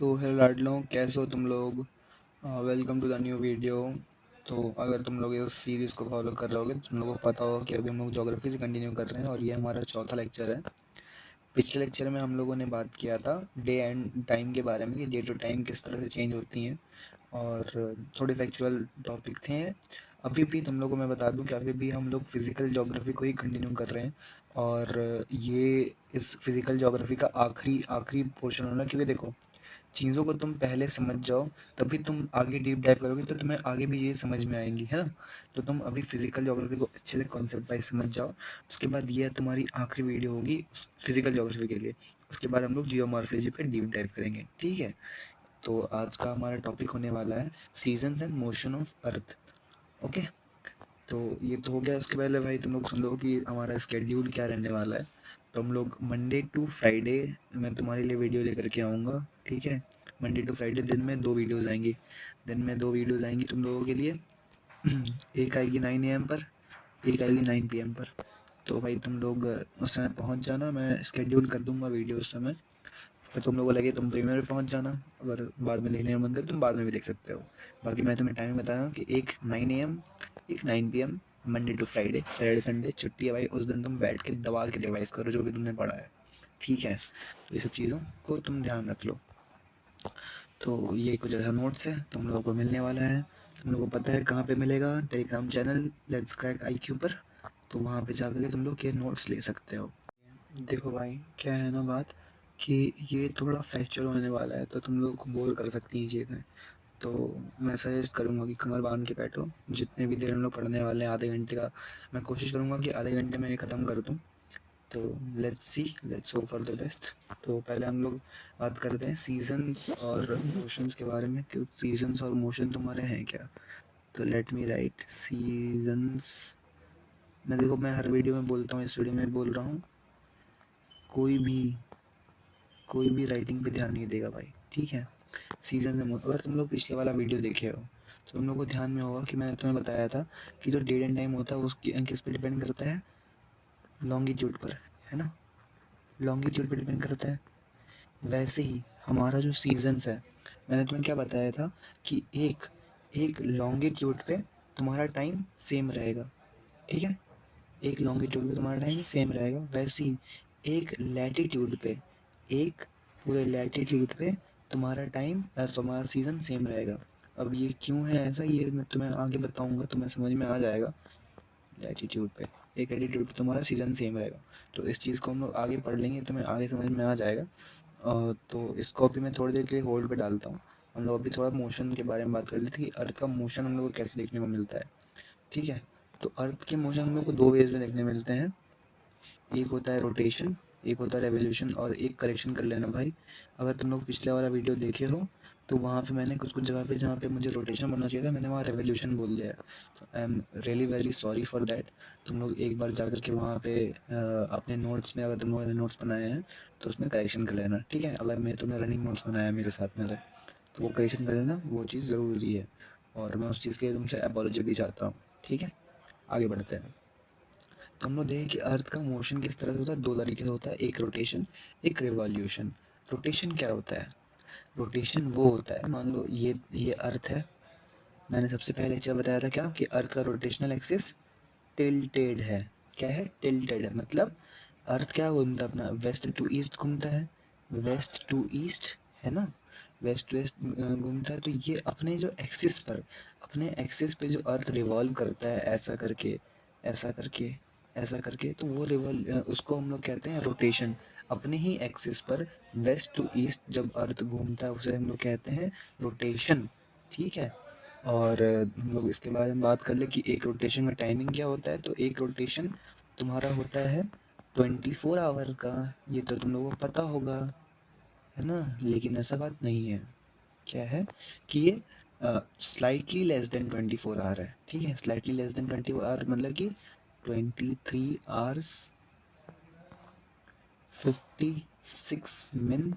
तो हेलो लाडलों, कैसे हो तुम लोग। Welcome to the new video. तो अगर तुम लोग इस सीरीज़ को फॉलो कर रहे होगे तो तुम लोगों को पता होगा कि अभी हम लोग ज्योग्राफी से कंटिन्यू कर रहे हैं और ये हमारा चौथा लेक्चर है। पिछले लेक्चर में हम लोगों ने बात किया था डे एंड टाइम के बारे में कि डे टू टाइम किस तरह से चेंज होती हैं और थोड़े फैक्चुअल टॉपिक थे। अभी भी तुम लोगों को मैं बता दूं कि अभी भी हम लोग फिज़िकल ज्योग्राफी को ही कंटिन्यू कर रहे हैं और ये इस फिज़िकल ज्योग्राफी का आखिरी आखिरी पोर्शन होना, क्योंकि देखो चीज़ों को तुम पहले समझ जाओ तभी तुम आगे डीप डाइव करोगे तो तुम्हें आगे भी ये समझ में आएंगी, है ना। तो तुम अभी फिजिकल ज्योग्राफी को अच्छे से कॉन्सेप्ट वाइज समझ जाओ। उसके बाद ये तुम्हारी आखिरी वीडियो होगी फिजिकल ज्योग्राफी के लिए। उसके बाद हम लोग जियोमॉर्फोलॉजी पे डीप डाइव करेंगे, ठीक है। तो आज का हमारा टॉपिक होने वाला है seasons and motion of earth. Okay, तो ये तो हो गया। उसके पहले भाई तुम लोग सुन लो कि हमारा स्केड्यूल क्या रहने वाला है। तो हम लोग मंडे टू फ्राइडे मैं तुम्हारे लिए वीडियो लेकर के आऊँगा, ठीक है। मंडे टू फ्राइडे दिन में 2 वीडियोज़ आएंगी। दिन में 2 वीडियोज़ आएंगी तुम लोगों के लिए। एक आएगी 9 AM पर, एक आएगी 9 PM पर। तो भाई तुम लोग उस समय पहुँच जाना, मैं स्केड्यूल कर दूंगा वीडियो उस समय। तो तुम लोगों को लगे तुम प्रीमियर में पहुँच जाना, अगर बाद में देखने का मन करे तुम बाद में भी देख सकते हो। बाकी मैं तुम्हें टाइम बता रहा हूँ कि एक 9 AM, एक 9 PM, Monday to Friday, Saturday Sunday छुट्टी है भाई। उस दिन तुम बैठ के दबा के रिवाइज करो जो भी तुमने पढ़ा है, ठीक है। तो ये सब चीज़ों को तुम ध्यान रख लो। तो ये कुछ ऐसा नोट्स है तुम लोगों को मिलने वाला है। तुम लोगों को पता है कहाँ पे मिलेगा, Telegram channel let's crack IQ पर। तो वहाँ पे जाकर के तुम लोग ये नोट्स ले सकते हो। देखो भाई क्या है ना बात, कि ये थोड़ा फैक्चुअल होने वाला है तो तुम लोग को बोर कर सकती हैं चीज़ें। तो मैं सजेस्ट करूँगा कि कमर बांध के बैठो। जितने भी देर हम लोग पढ़ने वाले हैं, आधे घंटे का, मैं कोशिश करूँगा कि आधे घंटे में ये ख़त्म कर दूँ। तो let's see, let's hope for the best. तो पहले हम लोग बात करते हैं सीजन्स और मोशंस के बारे में कि सीजन्स और मोशन तुम्हारे हैं क्या। तो लेट मी राइट सीजन्स। मैं देखो मैं हर वीडियो में बोलता हूँ, इस वीडियो में बोल रहा हूँ, कोई भी राइटिंग पे ध्यान नहीं देगा भाई, ठीक है। सीजन में अगर तुम लोग पिछले वाला वीडियो देखे हो तो तुम लोग को ध्यान में होगा कि मैंने तुम्हें बताया था कि जो डेट एंड टाइम होता है उसकी किस पे डिपेंड करता है, लॉन्गिट्यूड पर, है ना। लॉन्गिट्यूड पे डिपेंड करता है। वैसे ही हमारा जो सीजन्स है, मैंने तुम्हें क्या बताया था कि एक एक लॉन्गिट्यूड पे तुम्हारा टाइम सेम रहेगा, ठीक है। एक लॉन्गिट्यूड पे तुम्हारा टाइम सेम रहेगा। वैसे ही एक लैटिट्यूड पे, एक पूरे लैटिट्यूड पे तुम्हारा टाइम तुम्हारा सीज़न सेम रहेगा। अब ये क्यों है ऐसा, ये मैं तुम्हें आगे बताऊंगा, तुम्हें समझ में आ जाएगा। लैटिट्यूड पे, एक लैटिट्यूड पे तुम्हारा सीज़न सेम रहेगा। तो इस चीज़ को हम लोग आगे पढ़ लेंगे, तुम्हें आगे समझ में आ जाएगा। तो इसको अभी मैं थोड़ी देर के लिए होल्ड पे डालता हूँ। हम लोग अभी थोड़ा मोशन के बारे में बात कर लेते हैं कि अर्थ का मोशन हम लोग को कैसे देखने को मिलता है, ठीक है। तो अर्थ के मोशन हम लोग को 2 वेज में देखने मिलते हैं। एक होता है रोटेशन, एक होता है रेवोल्यूशन। और एक करेक्शन कर लेना भाई, अगर तुम लोग पिछले वाला वीडियो देखे हो तो वहाँ पे मैंने कुछ कुछ जगह पे जहाँ पे मुझे रोटेशन बनना चाहिए था मैंने वहाँ रेवोल्यूशन बोल दिया है। तो I am really very sorry for that. तुम लोग एक बार जा कर के वहाँ पे अपने नोट्स में, अगर तुम लोगों ने नोट्स बनाए हैं तो उसमें करेक्शन कर लेना, ठीक है। अगर मैं तुमने रनिंग नोट्स बनाया मेरे साथ में तो वो करेक्शन कर लेना, वो चीज़ ज़रूरी है। और मैं उस चीज़ के लिए तुमसे अपॉलॉजी भी चाहता हूँ, ठीक है। आगे बढ़ते हैं। तो हम लोग देखें कि अर्थ का मोशन किस तरह से होता है, 2 तरीके से होता है, एक रोटेशन, एक रिवॉल्यूशन। रोटेशन क्या होता है, रोटेशन वो होता है, मान लो ये अर्थ है। मैंने सबसे पहले क्या बताया था, क्या कि अर्थ का रोटेशनल एक्सिस टिल्टेड है। क्या है, टिल्टेड है। मतलब अर्थ क्या घूमता है अपना, वेस्ट टू ईस्ट घूमता है, वेस्ट टू ईस्ट, है ना। वेस्ट टू ईस्ट घूमता है। तो ये अपने जो एक्सिस पर, अपने एक्सिस पे जो अर्थ रिवॉल्व करता है ऐसा करके, ऐसा करके, ऐसा करके, तो वो उसको हम लोग कहते हैं रोटेशन। अपने ही एक्सिस पर वेस्ट टू ईस्ट जब अर्थ घूमता है उसे हम लोग कहते हैं रोटेशन, ठीक है। और हम लोग इसके बारे में बात कर ले कि एक रोटेशन का टाइमिंग क्या होता है। तो एक रोटेशन तुम्हारा होता है 24 आवर का। ये तो तुम लोगों को पता होगा, है ना। लेकिन ऐसा बात नहीं है, क्या है कि ये स्लाइटली लेस देन 24 आवर है, ठीक है। स्लाइटली लेस देन 24 आवर मतलब कि 23 आवर्स 56 मिनट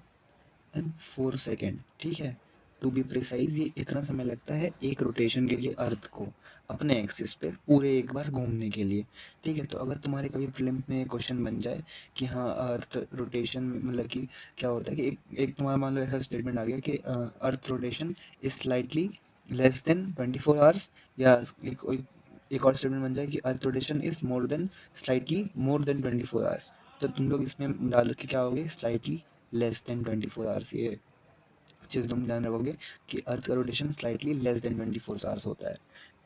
एंड 4 सेकेंड, ठीक है। टू बी प्रिसाइज ये इतना समय लगता है एक रोटेशन के लिए अर्थ को अपने एक्सिस पे पूरे एक बार घूमने के लिए। ठीक है, तो अगर तुम्हारे कभी प्रीलिम्स में क्वेश्चन बन जाए कि हाँ अर्थ रोटेशन मतलब कि क्या होता है कि एक तुम्हारा मान लो ऐसा स्टेटमेंट आ गया कि earth rotation is slightly less than 24 hours, या एक और स्टेटमेंट बन जाए कि earth rotation is more than slightly more than 24 hours, तो तुम लोग इसमें डाल के क्या होगे स्लाइटली लेस देन 24 आवर्स। ये चीज़ तुम ध्यान रखोगे कि अर्थ का rotation slightly less than 24 hours होता है।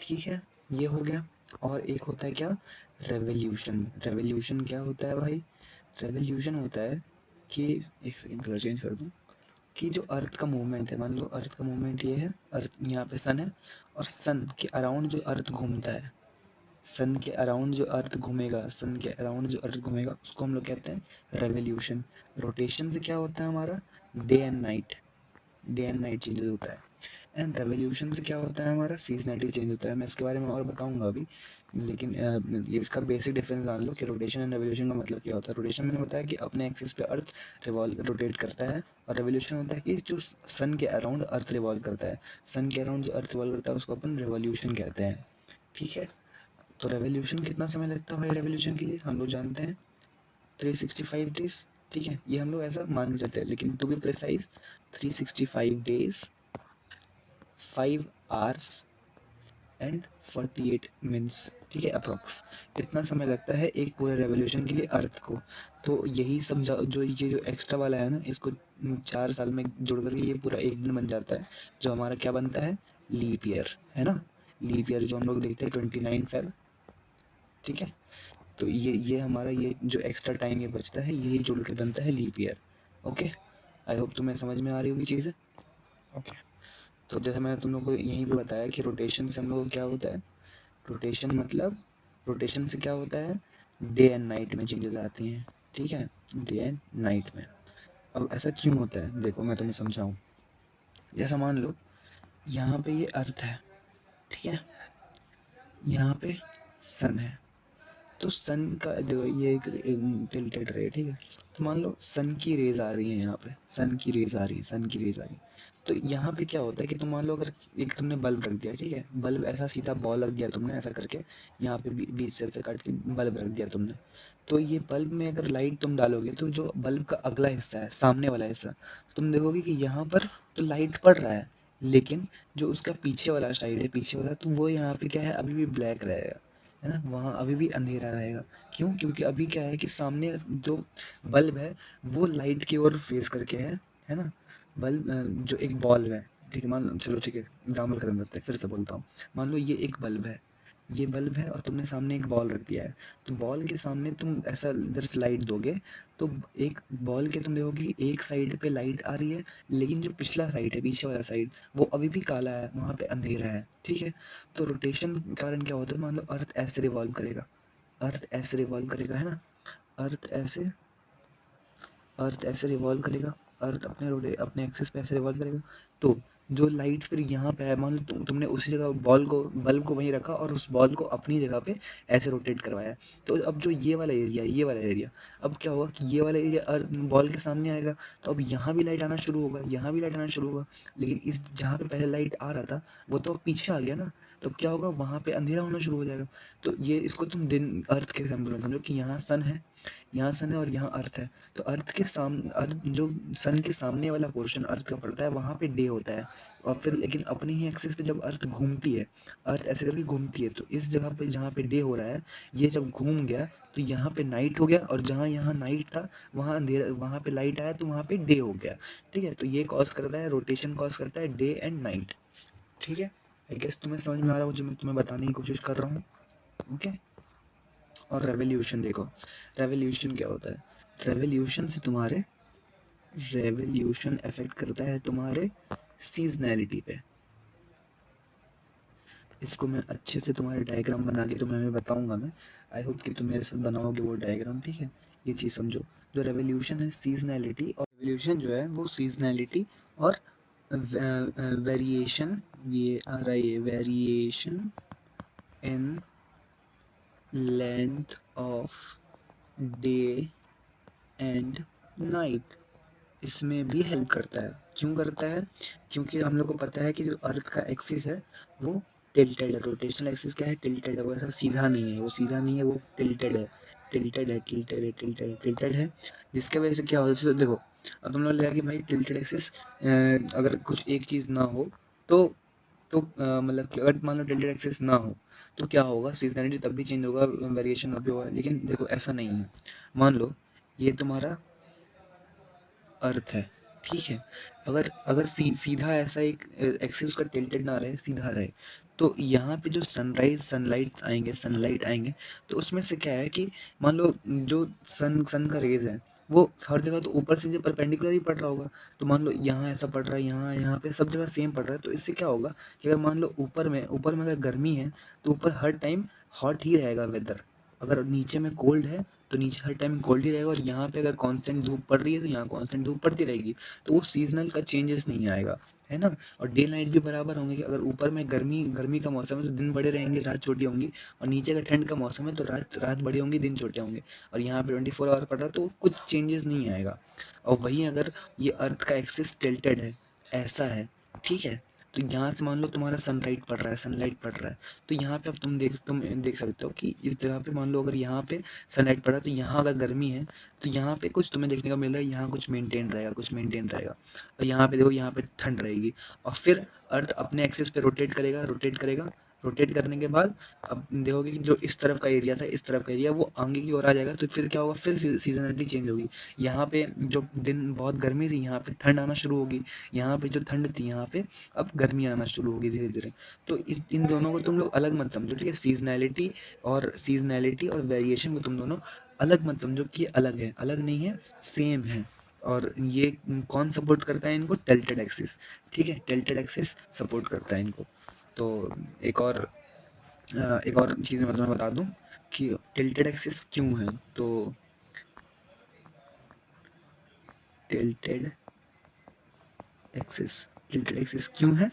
ठीक है, ये हो गया। और एक होता है क्या, रेवोल्यूशन। रेवोल्यूशन क्या होता है भाई, रेवोल्यूशन होता है कि एक सेकंड कलर चेंज कर दूँ, कि जो अर्थ का मूवमेंट है, मान लो अर्थ का मूवमेंट ये है, अर्थ यहाँ पे सन है और सन के अराउंड जो अर्थ घूमता है, सन के अराउंड जो अर्थ घूमेगा, सन के अराउंड जो अर्थ घूमेगा उसको हम लोग कहते हैं रेवोल्यूशन। रोटेशन से क्या होता है हमारा, day and night, day and night changes होता है। एंड रेवोल्यूशन से क्या होता है हमारा, सीजनैलिटी चेंज होता है। मैं इसके बारे में और बताऊंगा अभी, लेकिन इसका बेसिक डिफरेंस जान लो कि रोटेशन एंड रेवोल्यूशन का मतलब क्या होता है। रोटेशन मैंने बताया कि अपने एक्सिस पे अर्थ रिवॉल्व रोटेट करता है, और रेवोल्यूशन होता है कि जो सन के अराउंड अर्थ रिवॉल्व करता है। सन के अराउंड जो अर्थ रिवॉल्व करता है उसको अपन रेवोल्यूशन कहते हैं। ठीक है, तो रेवोल्यूशन कितना समय लगता है भाई, रेवोल्यूशन के लिए हम लोग जानते हैं 365 डेज। ठीक है, ये हम लोग ऐसा मान के चलते हैं, लेकिन to be precise 365 days 5 hours and 48 minutes. ठीक है, अप्रॉक्स इतना समय लगता है एक पूरे रेवोल्यूशन के लिए अर्थ को। तो यही सब जो ये जो एक्स्ट्रा वाला है ना, इसको 4 साल में जोड़ करके ये पूरा एक दिन बन जाता है, जो हमारा क्या बनता है, लीप ईयर है ना। लीप ईयर जो हम लोग देखते हैं 29 फेब। ठीक है, तो ये हमारा ये जो एक्स्ट्रा टाइम ये बचता है यही जुड़ के बनता है leap year. Okay, I hope तुम्हें समझ में आ रही होगी चीज़ें। ओके, तो जैसे मैंने तुम लोग को यहीं पे बताया कि रोटेशन से हम लोग को क्या होता है, रोटेशन मतलब रोटेशन से क्या होता है, डे एंड नाइट में चेंजेस आती हैं। ठीक है, डे एंड नाइट में। अब ऐसा क्यों होता है, देखो मैं तुम्हें समझाऊँ। जैसा मान लो यहाँ पे ये अर्थ है, ठीक है, यहाँ पे सन है, तो सन का देखो ये एक टिल्टेड रे, ठीक है, तो मान लो सन की रेज आ रही है, यहाँ पे सन की रेज आ रही है, सन की रेज आ रही है। तो यहाँ पे क्या होता है कि तुम मान लो अगर एक तुमने बल्ब रख दिया, ठीक है, बल्ब ऐसा सीधा बॉल रख दिया तुमने ऐसा करके, यहाँ पे बीच से ऐसे काट के बल्ब रख दिया तुमने, तो ये बल्ब में अगर लाइट तुम डालोगे तो जो बल्ब का अगला हिस्सा है, सामने वाला हिस्सा, तुम देखोगे कि यहाँ पर तो लाइट पड़ रहा है, लेकिन जो उसका पीछे वाला साइड है, पीछे वाला, तो वो यहाँ पे क्या है, अभी भी ब्लैक रहेगा, है ना, वहाँ अभी भी अंधेरा रहेगा। क्यों, क्योंकि अभी क्या है कि सामने जो बल्ब है वो लाइट की ओर फेस करके है ना। बल्ब जो एक बॉल है, ठीक है, मान लो, चलो ठीक है एग्जाम्पल खत्म करते हैं, फिर से बोलता हूँ। मान लो ये एक बल्ब है, ये बल्ब है और तुमने सामने एक बॉल रख दिया है, तो बॉल के सामने तुम ऐसा इधर से लाइट दोगे, तो एक बॉल के तुम देखोगे कि एक साइड पे लाइट आ रही है, लेकिन जो पिछला साइड है, पीछे वाला साइड, वो अभी भी काला है, वहाँ पे अंधेरा है। ठीक है, तो रोटेशन के कारण क्या होता है, मान लो अर्थ ऐसे रिवॉल्व करेगा, अर्थ ऐसे रिवॉल्व करेगा, है ना, अर्थ ऐसे अर्थ ऐसे रिवॉल्व करेगा, अर्थ अपने एक्सिस पे ऐसे रिवॉल्व करेगा, तो जो लाइट फिर यहाँ पे है, मान लो तुमने उसी जगह बल्ब को वहीं रखा और उस बॉल को अपनी जगह पे ऐसे रोटेट करवाया, तो अब जो ये वाला एरिया अब क्या होगा कि ये वाला एरिया बॉल के सामने आएगा, तो अब यहाँ भी लाइट आना शुरू होगा, यहाँ भी लाइट आना शुरू होगा, लेकिन इस जहाँ पे पहले लाइट आ रहा था वो तो अब पीछे आ गया ना, तो अब क्या होगा, वहाँ पे अंधेरा होना शुरू हो जाएगा। तो ये इसको तुम दिन अर्थ के एग्जाम्पल में समझो कि यहाँ सन है, यहाँ सन है और यहाँ अर्थ है, तो अर्थ जो सन के सामने वाला पोर्शन अर्थ का पड़ता है वहाँ पे डे होता है, और फिर लेकिन अपनी ही एक्सिस पे जब अर्थ घूमती है, अर्थ ऐसे करके घूमती है, तो इस जगह पे जहाँ पे डे हो रहा है, ये जब घूम गया तो यहाँ पे नाइट हो गया, और जहाँ यहाँ नाइट था वहाँ अंधेरा, वहाँ पे लाइट आया तो वहाँ पे डे हो गया। ठीक है, तो ये कॉज करता है, रोटेशन कॉज करता है डे एंड नाइट। ठीक है, आई गेस तुम्हें समझ में आ रहा हो जो मैं तुम्हें बताने की कोशिश कर रहा हूँ। ओके, और रेवोल्यूशन देखो, रेवोल्यूशन क्या होता है, रेवोल्यूशन से तुम्हारे रेवोल्यूशन अफेक्ट करता है तुम्हारे सीजनैलिटी पे। इसको मैं अच्छे से तुम्हारे डायग्राम बना के तुम्हें मैं बताऊंगा। मैं आई होप कि तुम मेरे साथ बनाओगे वो डायग्राम। ठीक है, ये चीज़ समझो, जो रेवोल्यूशन है सीजनैलिटी, और रेवोल्यूशन जो है वो सीजनैलिटी और वेरिएशन, ये आ रहा है variation in length of day and night, इसमें भी हेल्प करता है। क्यों करता है? क्योंकि हम लोग को पता है कि जो अर्थ का एक्सिस है वो टिल्टेड है। रोटेशनल एक्सिस क्या है? टिल्टेड है। वो ऐसा सीधा नहीं है, वो सीधा नहीं है, वो टिल्टेड है। टिल्टेड है, टिल्टेड है, टिल्टेड है, टिल्टेड है, जिसके वजह से क्या होता है? जैसे देखो, अब तुम लोग लगा कि भाई टिल्टेड एक्सिस अगर कुछ एक चीज़ ना हो तो मतलब कि अगर मान लो टिल्टेड एक्सिस ना हो तो क्या होगा? सीजनैलिटी तब भी चेंज होगा, वेरिएशन भी होगा। लेकिन देखो ऐसा नहीं है। मान लो ये तुम्हारा अर्थ है, ठीक है? अगर अगर सीधा ऐसा एक एक्सिस का टिल्टेड ना रहे, सीधा रहे, तो यहाँ पे जो सनलाइट आएंगे, तो उसमें से क्या है कि मान लो जो सन का रेज है वो हर जगह तो ऊपर से नीचे परपेंडिकुलर ही पड़ रहा होगा। तो मान लो यहाँ ऐसा पड़ रहा है, यहाँ यहाँ पे सब जगह सेम पड़ रहा है, तो इससे क्या होगा कि अगर मान लो ऊपर में अगर गर्मी है तो ऊपर हर टाइम हॉट ही रहेगा वेदर। अगर नीचे में कोल्ड है तो नीचे हर टाइम कोल्ड ही रहेगा, और यहाँ पे अगर कांस्टेंट धूप पड़ रही है तो यहाँ कांस्टेंट धूप पड़ती रहेगी। तो वो सीजनल का चेंजेस नहीं आएगा, है ना? और डे नाइट भी बराबर होंगे कि अगर ऊपर में गर्मी गर्मी का मौसम है तो दिन बड़े रहेंगे, रात छोटी होंगी, और नीचे का ठंड का मौसम है तो रात रात बड़ी होंगी, दिन छोटे होंगे। और यहाँ पे 24 आवर पड़ रहा है तो कुछ चेंजेस नहीं आएगा। और वहीं अगर ये अर्थ का एक्सिस टिल्टेड है, ऐसा है, ठीक है, तो यहाँ से मान लो तुम्हारा सनलाइट पड़ रहा है, तो यहाँ पे अब तुम देख सकते हो कि इस जगह पे मान लो अगर यहाँ पे सनलाइट पड़ रहा है तो यहाँ अगर गर्मी है तो यहाँ पे कुछ तुम्हें देखने को मिल रहा है, यहाँ कुछ मेंटेन रहेगा, और यहाँ पे देखो यहाँ पे ठंड रहेगी। और फिर अर्थ अपने एक्सिस पे रोटेट करने के बाद अब देखोगे कि जो इस तरफ का एरिया था, इस तरफ का एरिया वो आगे की ओर आ जाएगा, तो फिर क्या होगा? फिर सीजनलिटी चेंज होगी। यहाँ पे जो दिन बहुत गर्मी थी यहाँ पे ठंड आना शुरू होगी, यहाँ पे जो ठंड थी यहाँ पे अब गर्मी आना शुरू होगी धीरे धीरे। तो इन दोनों को तुम लोग अलग मत समझो, ठीक है? सीजनैलिटी और वेरिएशन को तुम दोनों अलग मत समझो कि ये अलग है, अलग नहीं है, सेम है। और ये कौन सपोर्ट करता है इनको? टिल्टेड एक्सिस, ठीक है? टिल्टेड एक्सिस सपोर्ट करता है इनको। तो एक और चीज़ मैं तुम्हें बता दूं कि टिल्टेड एक्सिस क्यों है। तो टिल्टेड एक्सिस टिल्टेड एक्सिस क्यों है?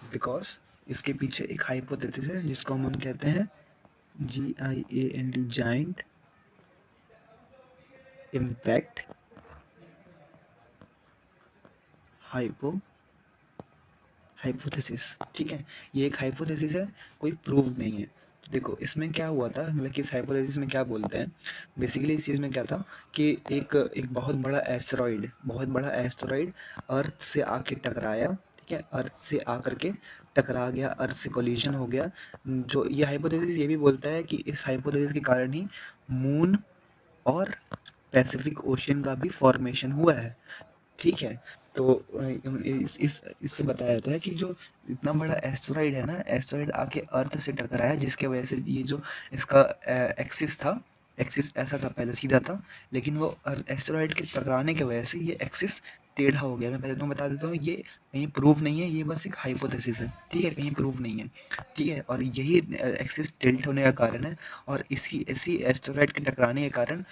बिकॉज इसके पीछे एक हाइपोथेसिस है जिसको हम कहते हैं GIANT, giant impact hypo hypothesis, ठीक है? ये एक हाइपोथेसिस है, कोई प्रूव नहीं है। तो देखो इसमें क्या हुआ था, मतलब कि इस हाइपोथेसिस में क्या बोलते हैं, बेसिकली इस चीज़ में क्या था कि एक एक बहुत बड़ा एस्टेरॉइड अर्थ से आके टकराया, ठीक है? अर्थ से आकर के टकरा गया, अर्थ से कोलिजन हो गया। जो ये हाइपोथेसिस ये भी बोलता है कि इस हाइपोथेसिस के कारण ही मून और पैसिफिक ओशियन का भी फॉर्मेशन हुआ है, ठीक है? तो इससे बताया जाता है कि जो इतना बड़ा एस्टेरॉइड है ना, एस्टेरॉइड आके अर्थ से टकराया, जिसके वजह से ये जो इसका एक्सिस था, एक्सिस ऐसा था, पहले सीधा था, लेकिन वो एस्टेरॉइड के टकराने की वजह से ये एक्सिस टेढ़ा हो गया। मैं पहले तुम्हें बता देता हूँ, ये कहीं प्रूफ नहीं है, ये बस एक हाइपोथेसिस है, ठीक है? कहीं प्रूफ नहीं है, ठीक है? और यही एक्सिस टिल्ट होने का कारण है। और इसी एस्टेरॉइड के टकराने के कारण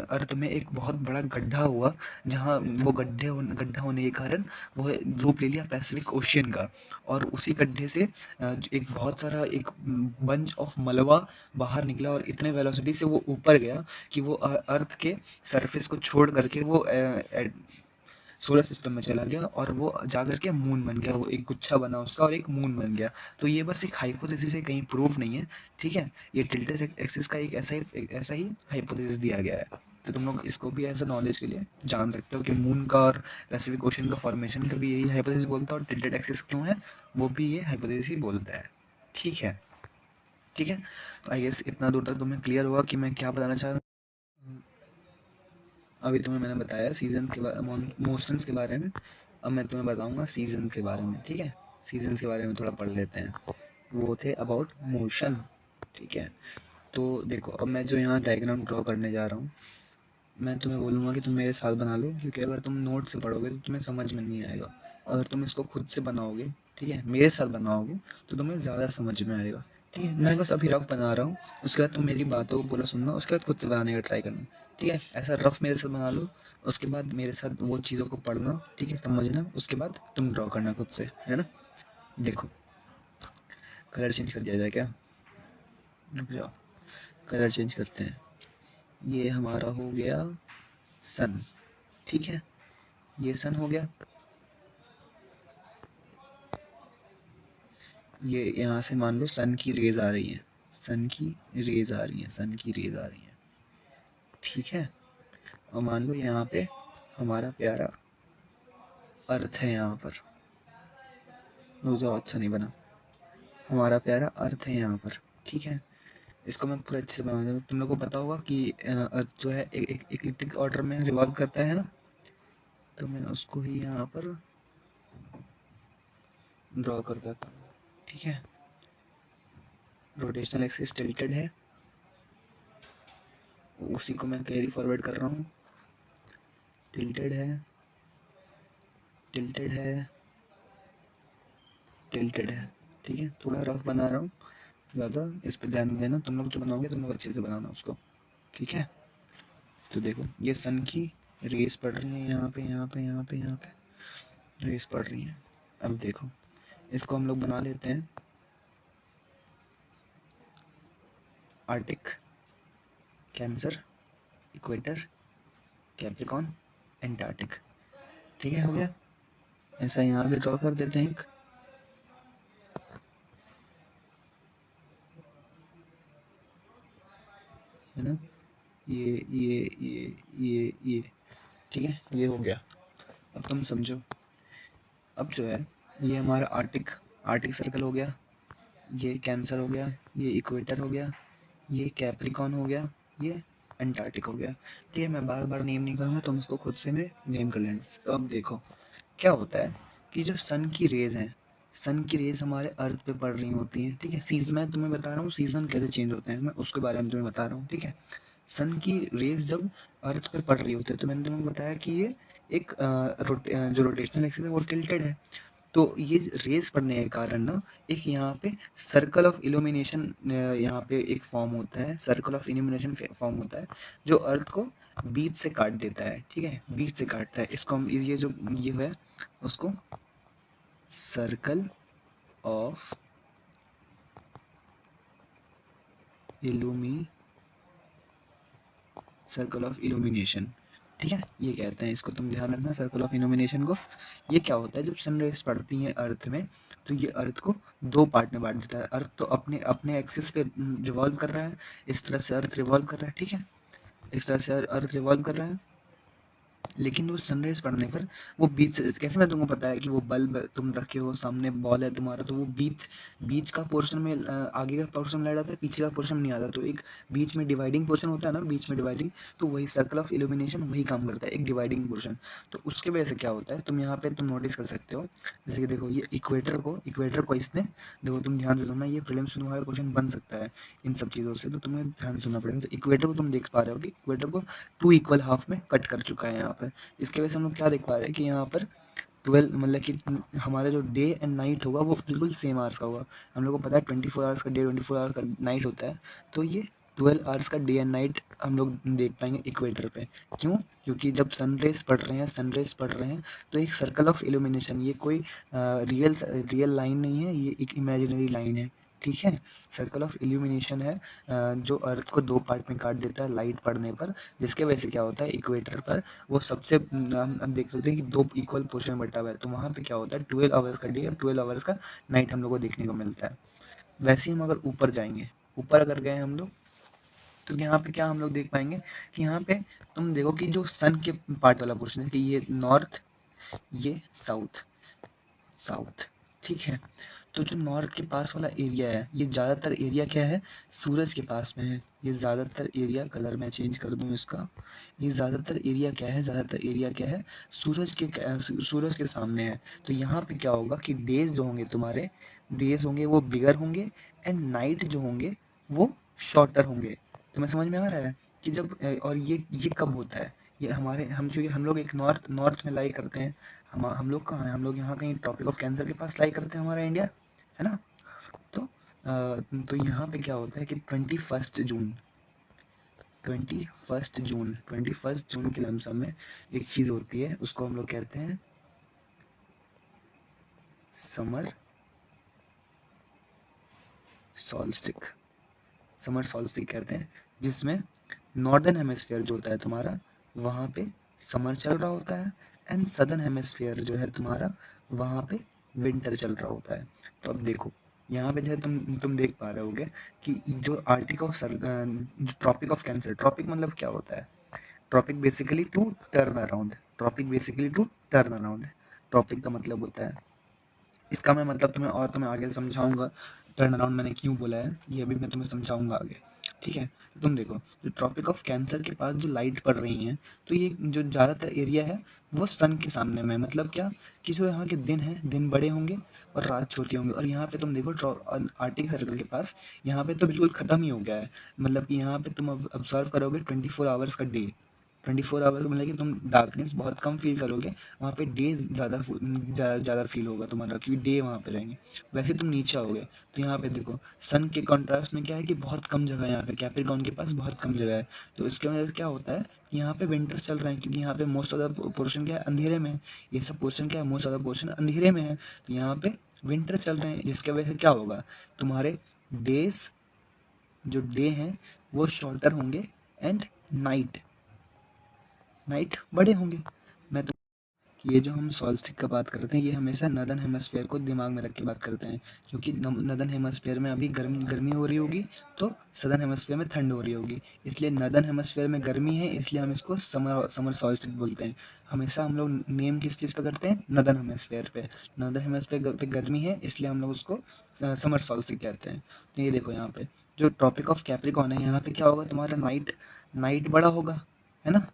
अर्थ में एक बहुत बड़ा गड्ढा हुआ, जहाँ वो गड्ढा होने के कारण वो रूप ले लिया पैसिफिक ओशियन का। और उसी गड्ढे से एक बहुत सारा एक बंच ऑफ मलबा बाहर निकला, और इतने वेलोसिटी से वो ऊपर गया कि वो अर्थ के सरफेस को छोड़ करके वो सोलर सिस्टम में चला गया, और वो जा करके मून बन गया, वो एक गुच्छा बना उसका और एक मून बन गया। तो ये बस एक हाइपोथेसिस है, कहीं प्रूफ नहीं है, ठीक है? ये टिल्टेड एक्सिस का एक ऐसा ही हाइपोथेसिस दिया गया है। तो तुम लोग इसको भी ऐसा नॉलेज के लिए जान सकते हो कि मून का और पैसिफिक ओशन का फॉर्मेशन का भी यही हाइपोथेसिस बोलता है, और टिल्टेड एक्सिस क्यों है वो भी ये हाइपोथेसिस ही बोलता है, ठीक है? ठीक है, तो आई गेस इतना दूर तक तुम्हें क्लियर होगा कि मैं क्या बताना चाह रहा हूँ। अभी तुम्हें मैंने बताया सीजन के बारे, मोशंस के बारे में। अब मैं तुम्हें बताऊंगा सीजन के बारे में, ठीक है? सीजन के बारे में थोड़ा पढ़ लेते हैं। वो थे अबाउट मोशन, ठीक है? तो देखो अब मैं जो यहाँ डायग्राम ड्रॉ करने जा रहा हूँ, मैं तुम्हें बोलूँगा कि तुम मेरे साथ बना लो, क्योंकि अगर तुम नोट से पढ़ोगे तो तुम्हें समझ में नहीं आएगा। अगर तुम इसको खुद से बनाओगे, ठीक है, मेरे साथ बनाओगे, तो तुम्हें ज़्यादा समझ में आएगा, ठीक है? मैं बस अभी रफ बना रहा हूँ, उसके बाद तुम मेरी बातों को पूरा सुनना, उसके बाद खुद से बनाने का ट्राई करना, ठीक है? ऐसा रफ मेरे साथ बना लो, उसके बाद मेरे साथ वो चीज़ों को पढ़ना, ठीक है, समझना, उसके बाद तुम ड्रॉ करना खुद से, है ना? देखो, कलर चेंज कर दिया जाए क्या? रुक जाओ, कलर चेंज करते हैं। ये हमारा हो गया सन, ठीक है? ये सन हो गया, ये यहाँ से मान लो सन की रेज आ रही है, सन की रेज आ रही है, सन की रेज आ रही है, ठीक है। और मान लो यहाँ पे हमारा प्यारा अर्थ है, यहाँ पर मुझे अच्छा नहीं बना, हमारा प्यारा अर्थ है यहाँ पर, ठीक है। इसको मैं पूरा अच्छे से बना दूँ। तुम लोग को पता होगा कि अर्थ जो है एक इक्लिप्टिक ऑर्डर में रिवॉल्व करता है ना, तो मैं उसको ही यहाँ पर ड्रॉ कर देता हूँ, ठीक है। रोटेशनल एक्सिस टिल्टेड है, उसी को मैं कैरी फॉरवर्ड कर रहा हूँ, टिल्टेड है, टिल्टेड है, टिल्टेड है, ठीक है। थोड़ा रफ बना रहा हूँ, ज़्यादा इस पे ध्यान देना, तुम लोग जो बनाओगे तुम लोग अच्छे से बनाना उसको, ठीक है। तो देखो ये सन की रेस पड़ रही है यहाँ पे, यहाँ पे, यहाँ पे, यहाँ पे रेस पड़ रही है। अब देखो इसको हम लोग बना लेते हैं Arctic, cancer, equator, Capricorn, Antarctic, ठीक है, हो गया। ऐसा यहाँ पे ड्रॉ कर देते हैं एक, है ना, ये ठीक है, ये हो गया। अब तुम समझो, अब जो है ये हमारा आर्टिक आर्टिक सर्कल हो गया, ये कैंसर हो गया, ये इक्वेटर हो गया, ये कैप्रिकॉन हो गया, ये अंटार्कटिक हो गया, ठीक है। मैं बार बार नेम नहीं करूँगा, तुम इसको खुद से में नेम कर लेना। तो अब देखो क्या होता है कि जो सन की रेज हैं, सन की रेज हमारे अर्थ पे पड़ रही होती हैं, ठीक है। सीजन मैं तुम्हें बता रहा हूँ सीजन कैसे चेंज होते हैं, मैं उसके बारे में तुम्हें बता रहा हूँ, ठीक है। सन की रेज जब अर्थ पे पड़ रही होती है तो मैंने तुम्हें बताया कि ये एक जो रोटेशनल एक्सिस है वो टिल्टेड है, तो ये रेस पड़ने के कारण ना एक यहाँ पे सर्कल ऑफ इल्यूमिनेशन यहाँ पे एक फॉर्म होता है, सर्कल ऑफ इल्यूमिनेशन फॉर्म होता है जो अर्थ को बीच से काट देता है, ठीक है, बीच से काटता है। इसको हम ये जो ये है उसको सर्कल ऑफ इल्यूमी सर्कल ऑफ इल्यूमिनेशन, ठीक है, ये कहते हैं इसको, तुम ध्यान रखना सर्कल ऑफ इल्यूमिनेशन को। ये क्या होता है जब सन रेज पड़ती हैं अर्थ में तो ये अर्थ को दो पार्ट में बांट देता है। अर्थ तो अपने अपने एक्सिस पे रिवॉल्व कर रहा है, इस तरह से अर्थ रिवॉल्व कर रहा है, ठीक है, इस तरह से अर्थ रिवॉल्व कर रहा है, लेकिन वो सनराइज पड़ने पर वो बीच से, कैसे मैं तुमको पता है कि वो बल्ब तुम रखे हो सामने, बॉल है तुम्हारा, तो वो बीच बीच का पोर्शन में आगे का पोर्शन लाइट आता है, पीछे का पोर्शन नहीं आता, तो एक बीच में डिवाइडिंग पोर्शन होता है ना, बीच में डिवाइडिंग, तो वही सर्कल ऑफ इल्यूमिनेशन वही काम करता है, एक डिवाइडिंग पोर्शन। तो उसके वजह से क्या होता है तुम यहाँ पे तुम नोटिस कर सकते हो, जैसे कि देखो ये इक्वेटर को इसने, देखो तुम ध्यान से सुनना, ये प्रीलिम्स में तुम्हारा क्वेश्चन बन सकता है इन सब चीज़ों से, तो तुम्हें ध्यान से सुनना पड़ेगा। तो इक्वेटर को तुम देख पा रहे हो कि इक्वेटर को टू इक्वल हाफ में कट कर चुका है यहाँ पर। इसके वजह से हम लोग क्या देख पा रहे हैं कि यहाँ पर 12 मतलब कि हमारा जो डे एंड नाइट होगा वो बिल्कुल सेम आवर्स का होगा। हम लोग को पता है 24 आवर्स का डे 24 आवर्स का नाइट होता है, तो ये 12 आवर्स का डे एंड नाइट हम लोग देख पाएंगे इक्वेटर पे। क्यों? क्योंकि जब सन रेज पड़ रहे हैं तो एक सर्कल ऑफ इल्यूमिनेशन, ये कोई रियल लाइन नहीं है, ये एक इमेजिनरी लाइन है, ठीक है। सर्कल ऑफ इल्यूमिनेशन है जो अर्थ को दो पार्ट में काट देता है लाइट पड़ने पर, जिसके वजह से क्या होता है इक्वेटर पर वो सबसे हम देख सकते हैं कि दो इक्वल पोर्शन में बटा हुआ है, तो वहाँ पे क्या होता है 12 आवर्स का डे और 12 आवर्स का नाइट हम लोग को देखने को मिलता है। वैसे ही हम अगर ऊपर जाएंगे, ऊपर अगर गए हम लोग, तो यहाँ पे क्या हम लोग देख पाएंगे कि यहाँ पे तुम देखो कि जो सन के पार्ट वाला पोर्शन है कि ये नॉर्थ, ये साउथ, साउथ, ठीक है। तो जो नॉर्थ के पास वाला एरिया है ये ज़्यादातर एरिया क्या है, सूरज के पास में है। ये ज़्यादातर एरिया, कलर मैं चेंज कर दूँ इसका, ये ज़्यादातर एरिया क्या है, ज़्यादातर एरिया क्या है, सूरज के सामने है। तो यहाँ पे क्या होगा कि डेज जो होंगे तुम्हारे, डेज होंगे वो बिगर होंगे, एंड नाइट जो होंगे वो शॉर्टर होंगे। तुम्हें समझ में आ रहा है कि जब और ये कब होता है, ये हमारे हम क्योंकि हम लोग एक नॉर्थ नॉर्थ में लाई करते हैं, हम लोग कहाँ हैं, हम लोग यहाँ कहीं ट्रॉपिक ऑफ कैंसर के पास लाई करते हैं, हमारा इंडिया है ना। तो यहाँ पे क्या होता है कि 21 जून के लमसम में एक चीज़ होती है, उसको हम लोग कहते हैं समर सॉल्स्टिक, समर सॉल्स्टिक कहते हैं, जिसमें नॉर्दर्न हेमिस्फीयर जो होता है तुम्हारा, वहाँ पे समर चल रहा होता है, एंड सदर्न हेमिस्फीयर जो है तुम्हारा, वहाँ पे विंटर चल रहा होता है। तो अब देखो यहाँ पे जो है तुम देख पा रहे होगे कि जो arctic of tropic of cancer, tropic मतलब क्या होता है? Tropic basically to turn around, tropic basically to turn around, tropic का मतलब होता है। इसका मैं मतलब तुम्हें आगे समझाऊंगा, टर्न अराउंड मैंने क्यों बोला है ये भी मैं तुम्हें समझाऊंगा आगे। ठीक है, तो तुम देखो जो ट्रॉपिक ऑफ कैंसर के पास जो लाइट पड़ रही है, तो ये जो ज़्यादातर एरिया है वो सन के सामने में है। मतलब क्या कि जो यहाँ के दिन है, दिन बड़े होंगे और रात छोटी होंगी। और यहाँ पे तुम देखो आर्टिक सर्कल के पास यहाँ पे तो बिल्कुल ख़त्म ही हो गया है। मतलब कि यहाँ पे तुम ऑब्जर्व करोगे 24 आवर्स का डे, 24 आवर्स मतलब कि तुम डार्कनेस बहुत कम फील करोगे। वहाँ पे डे ज़्यादा फील होगा तुम्हारा, क्योंकि डे वहाँ पे रहेंगे। वैसे तुम नीचे आओगे तो यहाँ पे देखो सन के कॉन्ट्रास्ट में क्या है कि बहुत कम जगह है यहाँ पे, कैप्रिकॉर्न के पास बहुत कम जगह है। तो इसके वजह से क्या होता है कि यहाँ पे विंटर्स चल रहे हैं, क्योंकि यहाँ पे मोस्ट ऑफ द पोर्शन क्या है, अंधेरे में है। ये सब पोर्शन क्या है, मोस्ट ऑफ द पोर्शन अंधेरे में है। तो यहाँ पे विंटर चल रहे हैं, जिसके वजह से क्या होगा, तुम्हारे डेज जो डे हैं वो शॉर्टर होंगे एंड नाइट नाइट बड़े होंगे। मैं तो कि ये जो हम सॉल्स्टिक का बात करते हैं, ये हमेशा नदर्न हेमस्फेयर को दिमाग में रख के बात करते हैं, क्योंकि नदर्न हेमस्फेयर में अभी गर्मी गर्मी हो रही होगी, तो सदर्न हेमस्फेयर में ठंड हो रही होगी। इसलिए नदर्न हेमस्फेयर में गर्मी है, इसलिए हम इसको समर समर सॉल्स्टिक बोलते हैं। हमेशा हम लोग नेम किस चीज़ पे करते हैं, नदर्न हेमस्फेयर पे। नदर्न हेमस्फेयर पे गर्मी है, इसलिए हम लोग उसको समर सॉल्स्टिक कहते हैं। तो ये देखो यहाँ पे जो ट्रॉपिक ऑफ कैप्रिकॉर्न है, यहाँ पे क्या होगा, तुम्हारा नाइट नाइट बड़ा होगा, है ना,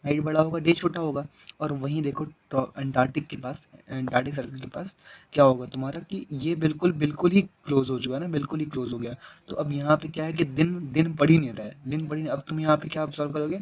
नाइट बड़ा होगा, डे छोटा होगा। और वहीं देखो अंटार्कटिक के पास, अंटार्कटिक सर्कल के पास क्या होगा तुम्हारा कि ये बिल्कुल बिल्कुल ही क्लोज हो चुका है ना, बिल्कुल ही क्लोज हो गया। तो अब यहाँ पे क्या है कि दिन दिन पड़ ही नहीं रहा है, दिन पड़ ही नहीं। अब तुम यहाँ पे क्या ऑब्जर्व करोगे,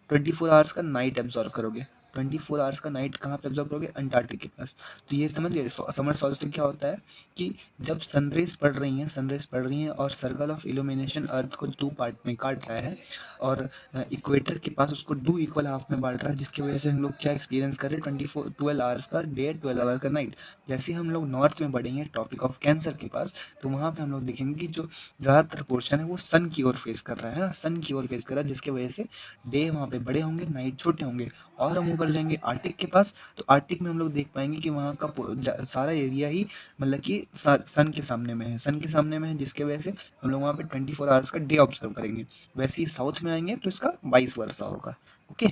24 आवर्स का नाइट ऑब्जर्व करोगे। 24 आवर्स का नाइट कहाँ पे ऑब्जर्व करोगे, अंटार्कटिक के पास। तो ये समझ गए समर सॉल्स्टिस क्या होता है कि जब सनरेज पड़ रही हैं, सनरेज पड़ रही हैं और सर्कल ऑफ इल्यूमिनेशन अर्थ को 2 पार्ट में काट रहा है, और इक्वेटर के पास उसको 2 इक्वल हाफ में बांट रहा है, जिसकी वजह से हम लोग क्या एक्सपीरियंस कर रहे हैं, 12 आवर्स का डे, 12 आवर्स का नाइट। जैसे ही हम लोग नॉर्थ में बढ़ेंगे टॉपिक ऑफ कैंसर के पास, तो वहाँ पे हम लोग देखेंगे कि जो ज़्यादातर पोर्शन है वो सन की ओर फेस कर रहा है ना, सन की ओर फेस कर रहा है, जिसकी वजह से डे वहाँ पे बड़े होंगे, नाइट छोटे होंगे। और हम ऊपर जाएंगे आर्टिक के पास, तो आर्टिक में हम लोग देख पाएंगे कि वहाँ का सारा एरिया ही मतलब कि सन के सामने में है, सन के सामने में है, जिसके वजह से हम लोग वहाँ पे 24 आवर्स का डे ऑब्जर्व करेंगे। वैसे ही साउथ में आएंगे तो इसका वाइस वर्सा होगा। ओके,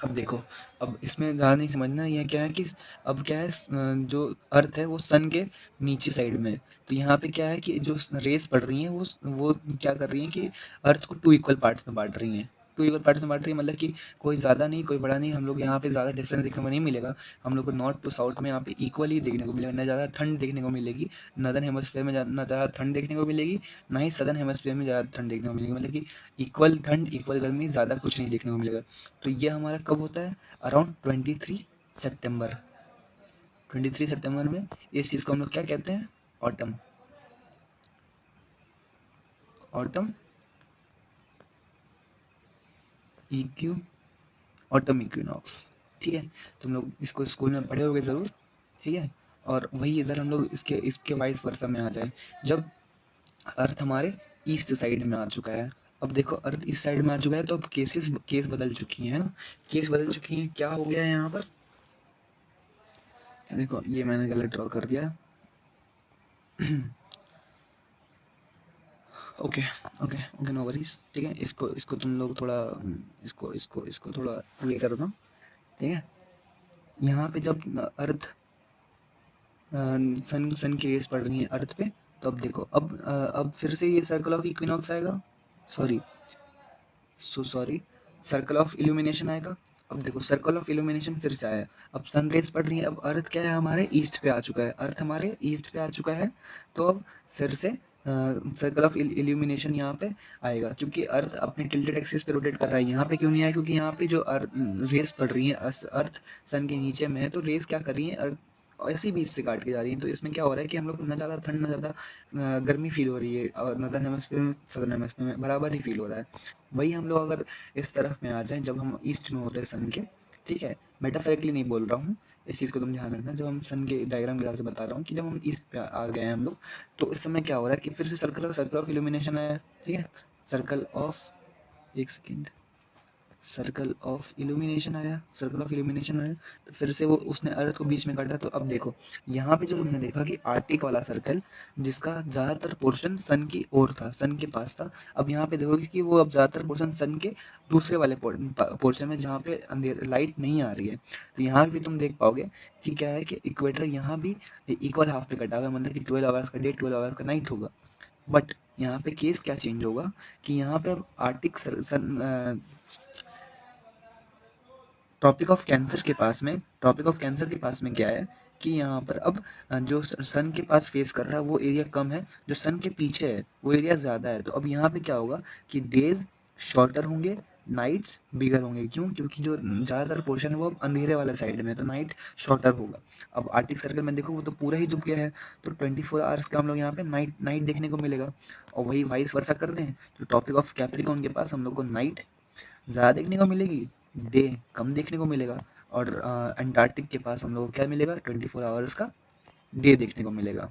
अब देखो, अब इसमें ज़्यादा नहीं समझना, यह क्या है कि अब क्या है, जो अर्थ है वो सन के नीचे साइड में है। तो यहाँ पे क्या है कि जो रेस पड़ रही हैं वो क्या कर रही हैं कि अर्थ को 2 इक्वल पार्ट्स में बांट रही हैं। 2 इक्वल पार्ट्स में बांट रही है मतलब कि कोई ज़्यादा नहीं कोई बड़ा नहीं। हम लोग यहाँ पे ज़्यादा डिफरेंस देखने को नहीं मिलेगा। हम लोग को नॉर्थ टू साउथ में यहाँ पे इक्वली देखने को मिलेगा, ना ज़्यादा ठंड देखने को मिलेगी, नदर्न हेमस्फेयर में ना ज़्यादा ठंड देखने को मिलेगी, ना ही सदर्न हेमस्फेयर में ज़्यादा ठंड देखने को मिलेगी। मतलब कि इक्वल ठंड इक्वल गर्मी, ज़्यादा कुछ नहीं देखने को मिलेगा। तो ये हमारा कब होता है, अराउंड 23 सितंबर। 23 सितंबर में इस चीज़ को हम लोग क्या कहते हैं, ऑटम, ऑटम इक्यू ऑटम इक्विनॉक्स। ठीक है, तुम लोग इसको स्कूल में पढ़े होगे ज़रूर। ठीक है, और वही इधर हम लोग इसके इसके वाइस वर्सा में आ जाए, जब अर्थ हमारे ईस्ट साइड में आ चुका है। अब देखो अर्थ इस साइड में आ चुका है, तो अब केस बदल चुकी हैं, है ना, केस बदल चुकी हैं। क्या हो गया है यहाँ पर, देखो ये मैंने गलत ड्रॉ कर दिया। Okay okay okay, no worries. ठीक है, इसको इसको तुम लोग थोड़ा इसको इसको इसको थोड़ा ये करो ना। ठीक है, यहाँ पे जब अर्थ सन सन की रेस पड़ रही है अर्थ पे, तो अब देखो अब फिर से ये सर्कल ऑफ इक्विनॉक्स आएगा, sorry sorry, circle of illumination आएगा। अब देखो सर्कल ऑफ इल्यूमिनेशन फिर से आया, अब सन रेस पड़ रही है, अब अर्थ क्या है हमारे ईस्ट पे आ चुका है, अर्थ हमारे ईस्ट पे आ चुका है। तो अब फिर से सर्कल ऑफ इल्यूमिनेशन यहाँ पे आएगा, क्योंकि अर्थ अपने टिल्टेड एक्सिस पे रोटेट कर रहा है। यहाँ पे क्यों नहीं आया, क्योंकि यहाँ पे जो रेस पड़ रही है अर्थ सन के नीचे में है, तो रेस क्या कर रही है, अर्थ ऐसे ही बीच से काट के जा रही है। तो इसमें क्या हो रहा है कि हम लोग को ना ज़्यादा ठंड ना ज़्यादा गर्मी फील हो रही है, और नदर्न हेमस्फीयर में सदर्न हेमस्फीयर में बराबर ही फील हो रहा है। वही हम लोग अगर इस तरफ में आ जाएं, जब हम ईस्ट में होते हैं सन के, ठीक है, मेटाफोरिकली नहीं बोल रहा हूँ, इस चीज़ को तुम ध्यान रखना, जब हम सन के डायग्राम के हिसाब से बता रहा हूँ कि जब हम ईस्ट पे आ गए हैं हम लोग, तो इस समय क्या हो रहा है कि फिर से सर्कल ऑफ इल्यूमिनेशन आया। ठीक है, सर्कल ऑफ, एक सेकेंड, सर्कल ऑफ इल्यूमिनेशन आया, सर्कल ऑफ इल्यूमिनेशन आया, तो फिर से वो उसने अर्थ को बीच में काटा। तो अब देखो यहाँ पे जो हमने देखा कि आर्टिक वाला सर्कल जिसका ज़्यादातर पोर्शन सन की ओर था, सन के पास था, अब यहाँ पे देखोगे कि वो अब ज़्यादातर पोर्शन सन के दूसरे वाले पोर्शन में जहाँ पे अंधेर लाइट नहीं आ रही है। तो यहाँ भी तुम देख पाओगे कि क्या है कि इक्वेटर यहाँ भी इक्वल हाफ पे कटा हुआ है, मतलब कि 12 आवर्स का डे 12 आवर्स का नाइट होगा। बट यहाँ पे केस क्या चेंज होगा कि यहाँ पे अब arctic sun tropic of cancer के पास में, ट्रॉपिक ऑफ कैंसर के पास में क्या है कि यहाँ पर अब जो सन के पास फेस कर रहा है वो एरिया कम है, जो सन के पीछे है वो एरिया ज़्यादा है। तो अब यहाँ पे क्या होगा कि डेज शॉर्टर होंगे, नाइट्स बिगर होंगे। क्यों? क्योंकि जो ज़्यादातर पोर्शन है वो अब अंधेरे वाले साइड में है, तो नाइट शॉर्टर होगा। अब आर्टिक सर्कल में देखो वो तो पूरा ही डूब गया है, तो 24 आवर्स का हम लोग यहाँ पे नाइट नाइट देखने को मिलेगा। और वही वाइस वर्सा कर दें तो ट्रॉपिक ऑफ कैप्रिकॉर्न के पास हम लोग को नाइट ज़्यादा देखने को मिलेगी, डे कम देखने को मिलेगा। और अंटार्कटिक के पास हम लोग को क्या मिलेगा, 24 आवर्स का डे देखने को मिलेगा।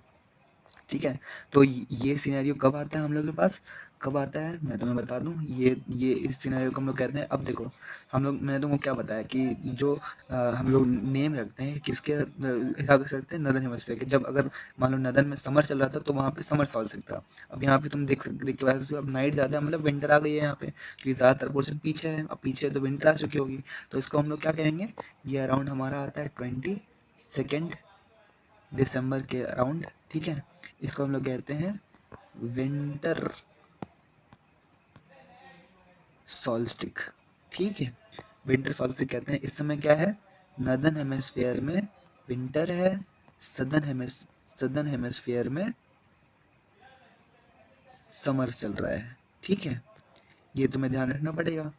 ठीक है, तो ये सिनेरियो कब आता है हम लोग के पास, कब आता है मैं तुम्हें बता दूं। ये इस सिनेरियो को हम लोग कहते हैं, अब देखो हम लोग, मैंने तुमको क्या बताया कि जो हम लोग नेम रखते हैं किसके हिसाब से रखते हैं, नदर्न हेमिस्फीयर के। जब अगर मान लो नदर्न में समर चल रहा था तो वहाँ पे समर सॉल्स्टिस था। अब यहाँ पे तुम देख सकते, देख के बाद अब नाइट ज़्यादा है, मतलब विंटर आ गई है यहाँ पे, क्योंकि ज़्यादातर पोर्शन पीछे है, अब पीछे तो विंटर आ चुकी होगी। तो इसको हम लोग क्या कहेंगे, ये अराउंड हमारा आता है 22 दिसंबर के अराउंड। ठीक है, इसको हम लोग कहते हैं विंटर सॉल्स्टिक। ठीक है, विंटर सॉल्स्टिक कहते हैं। इस समय क्या है, नदर्न हेमिस्फीयर में विंटर है, सदर्न हेमिस्फीयर में समर चल रहा है। ठीक है, ये तुम्हें ध्यान रखना पड़ेगा।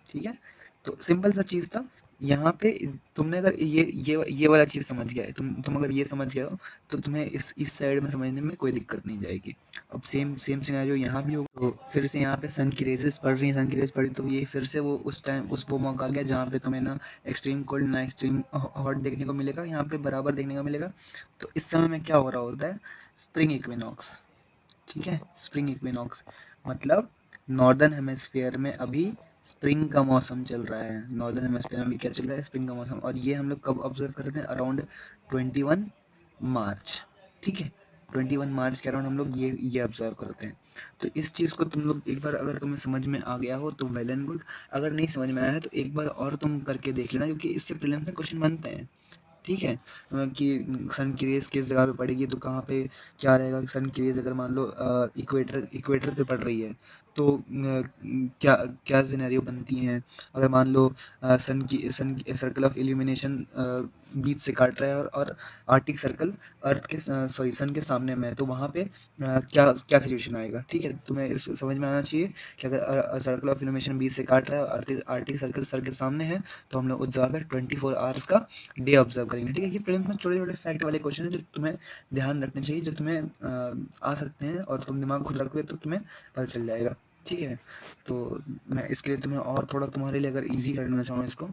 ठीक है, तो सिंपल सा चीज़ था यहाँ पे। तुमने अगर ये वाला चीज़ समझ गया है, तुम अगर ये समझ गए हो तो तुम्हें इस साइड में समझने में कोई दिक्कत नहीं जाएगी। अब सेम सेम सिनेरियो यहाँ भी होगा। तो फिर से यहाँ पे सन की रेजेस पड़ रही हैं, सन की रेज पड़ी तो ये फिर से वो उस टाइम उस वो मौका आ गया जहाँ पे तुम्हें ना एक्सट्रीम कोल्ड ना एक्सट्रीम हॉट देखने को मिलेगा, यहाँ पे बराबर देखने को मिलेगा। तो इस समय में क्या हो रहा होता है, स्प्रिंग इक्विनॉक्स। ठीक है, स्प्रिंग इक्विनॉक्स मतलब नॉर्दर्न हेमिस्फीयर में अभी स्प्रिंग का मौसम चल रहा है। नॉर्दर्न हेमिस्फीयर में अभी क्या चल रहा है, स्प्रिंग का मौसम। और ये हम लोग कब ऑब्जर्व करते हैं, अराउंड 21 मार्च। ठीक है, 21 मार्च के अराउंड हम लोग ये ऑब्जर्व करते हैं। तो इस चीज़ को तुम लोग एक बार अगर तुम्हें समझ में आ गया हो तो वेल एंड गुड, अगर नहीं समझ में आया है तो एक बार और तुम करके देख लेना, क्योंकि इससे प्रीलिम्स में क्वेश्चन बनते हैं। ठीक है, कि सन की रेस किस जगह पे पड़ेगी, तो कहाँ पे क्या रहेगा। सन की रेस अगर मान लो इक्वेटर इक्वेटर पे पड़ रही है तो क्या क्या सिनेरियो बनती हैं। अगर मान लो सन सर्कल ऑफ इल्यूमिनेशन बीच से काट रहा है और आर्टिक सर्कल अर्थ के सॉरी सन के सामने में है, तो वहाँ पे क्या क्या सिचुएशन आएगा। ठीक है, तुम्हें इसको समझ में आना चाहिए कि अगर सर्कल ऑफ इल्यूमिनेशन बीच से काट रहा है और आर्टिक सर्कल सर के सामने है, तो हम लोग उस जगह पे 24 आवर्स का डे ऑब्जर्व करेंगे। ठीक है, ये प्रीलिम्स में छोटे छोटे फैक्ट वाले क्वेश्चन है जो तुम्हें ध्यान रखने चाहिए, जो तुम्हें आ सकते हैं, और तुम दिमाग खुद रखोगे तो तुम्हें पता चल जाएगा। ठीक है, तो मैं इसके लिए तुम्हें और थोड़ा तुम्हारे लिए अगर इजी करना चाहूँ इसको,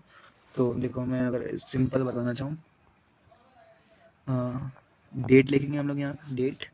तो देखो मैं अगर सिंपल बताना चाहूँ, डेट लिखेंगे हम लोग यहाँ पे, डेट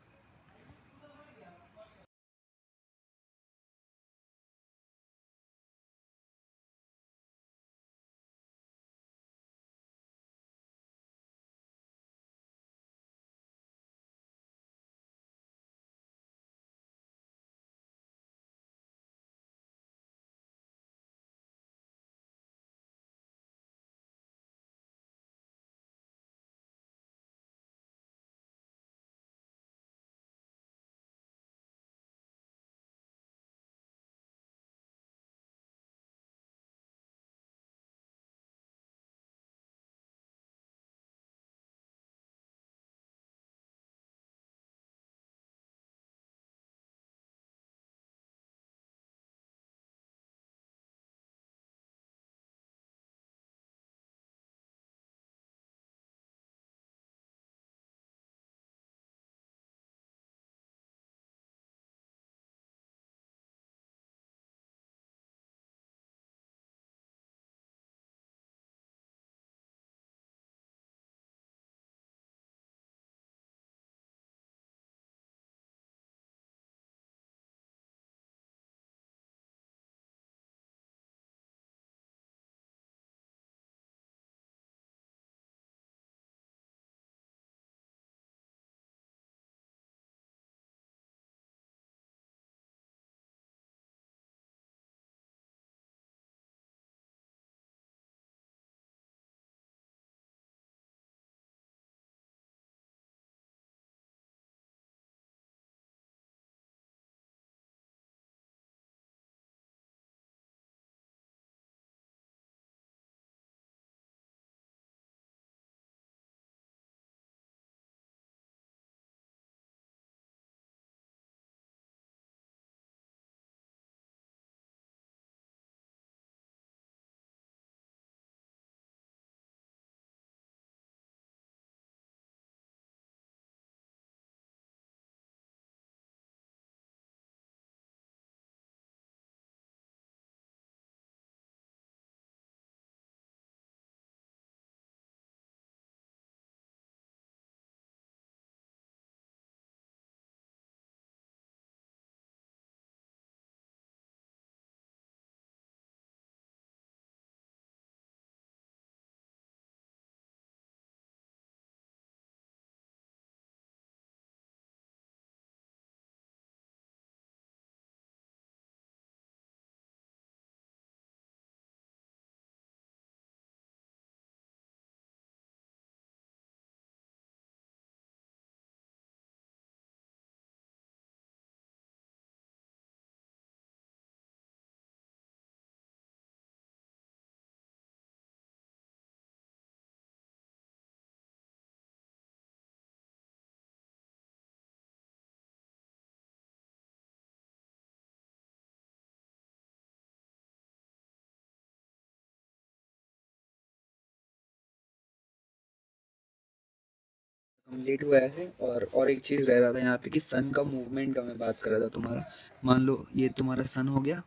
कंप्लीट हुआ ऐसे। और एक चीज़ रह रहा था यहाँ पे कि सन का मूवमेंट का मैं बात कर रहा था तुम्हारा। मान लो ये तुम्हारा सन हो गया,